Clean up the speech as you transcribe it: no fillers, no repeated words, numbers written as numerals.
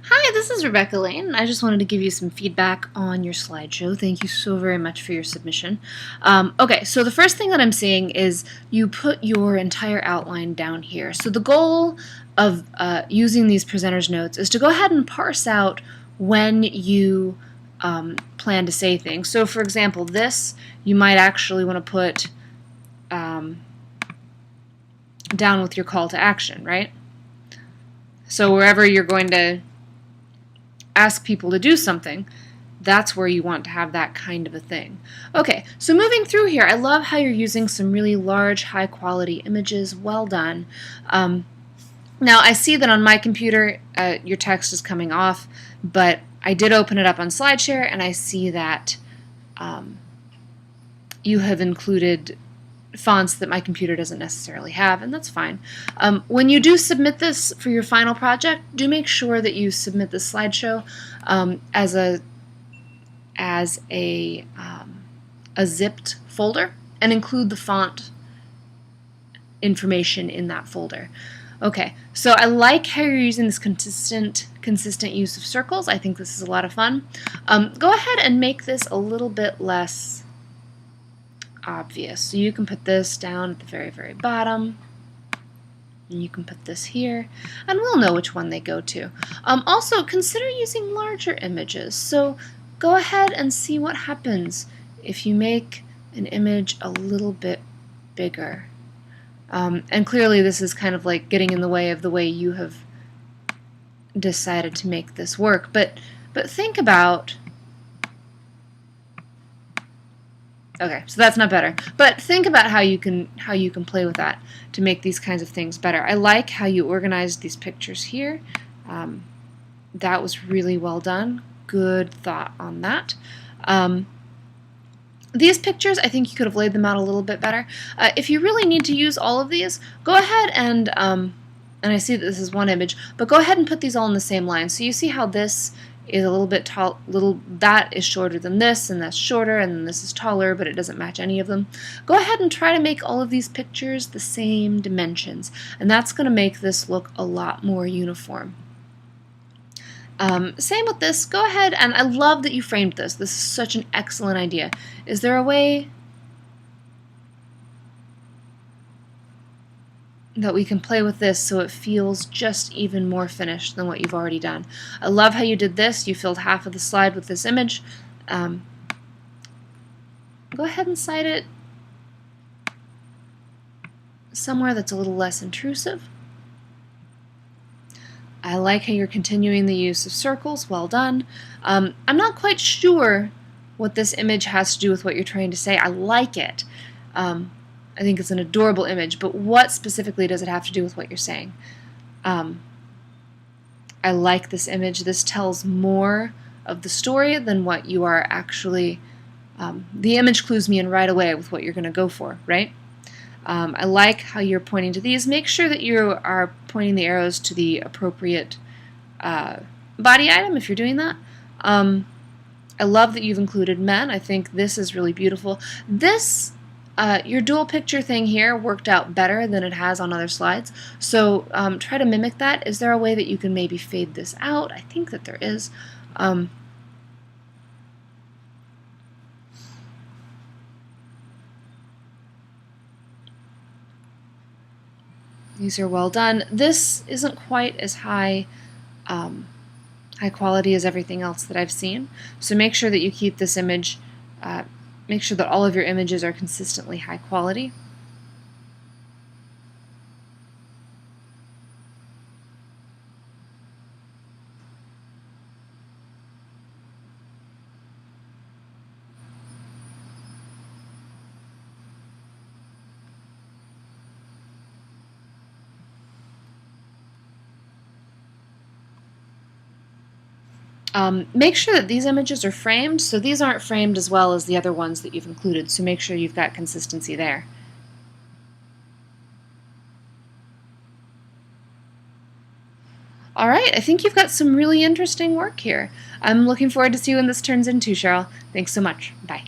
Hi, this is Rebecca Lane. I just wanted to give you some feedback on your slideshow. Thank you so very much for your submission. Okay, so the first thing that I'm seeing is you put your entire outline down here. So the goal of using these presenters notes is to go ahead and parse out when you plan to say things. So for example, this you might actually want to put down with your call to action, right? So wherever you're going to ask people to do something, that's where you want to have that kind of a thing. Okay, so moving through here, I love how you're using some really large, high-quality images. Well done. Now, I see that on my computer, your text is coming off, but I did open it up on SlideShare, and I see that you have included fonts that my computer doesn't necessarily have, and that's fine. When you do submit this for your final project, do make sure that you submit the slideshow as a zipped folder and include the font information in that folder. Okay, so I like how you're using this consistent use of circles. I think this is a lot of fun. Go ahead and make this a little bit less obvious. So you can put this down at the very, very bottom, and you can put this here, and we'll know which one they go to. Also, consider using larger images. So go ahead and see what happens if you make an image a little bit bigger. And clearly this is kind of like getting in the way of the way you have decided to make this work. But think about... Okay, so that's not better. But think about how you can play with that to make these kinds of things better. I like how you organized these pictures here. That was really well done. Good thought on that. These pictures, I think you could have laid them out a little bit better. If you really need to use all of these, go ahead and I see that this is one image, but go ahead and put these all in the same line. So you see how this is a little bit tall, that is shorter than this, and that's shorter, and then this is taller, but it doesn't match any of them. Go ahead and try to make all of these pictures the same dimensions, and that's going to make this look a lot more uniform. Same with this. Go ahead, and I love that you framed this. This is such an excellent idea. Is there a way that we can play with this so it feels just even more finished than what you've already done? I love how you did this. You filled half of the slide with this image. Go ahead and cite it somewhere that's a little less intrusive. I like how you're continuing the use of circles. Well done. I'm not quite sure what this image has to do with what you're trying to say. I like it. I think it's an adorable image, but what specifically does it have to do with what you're saying? I like this image. This tells more of the story than what you are actually... the image clues me in right away with what you're going to go for, right? I like how you're pointing to these. Make sure that you are pointing the arrows to the appropriate body item if you're doing that. I love that you've included men. I think this is really beautiful. This your dual picture thing here worked out better than it has on other slides, so try to mimic that. Is there a way that you can maybe fade this out? I think that there is. These are well done. This isn't quite as high quality as everything else that I've seen, so make sure that you keep this image make sure that all of your images are consistently high quality. Make sure that these images are framed, so these aren't framed as well as the other ones that you've included, so make sure you've got consistency there. Alright, I think you've got some really interesting work here. I'm looking forward to see when this turns into, Cheryl. Thanks so much. Bye.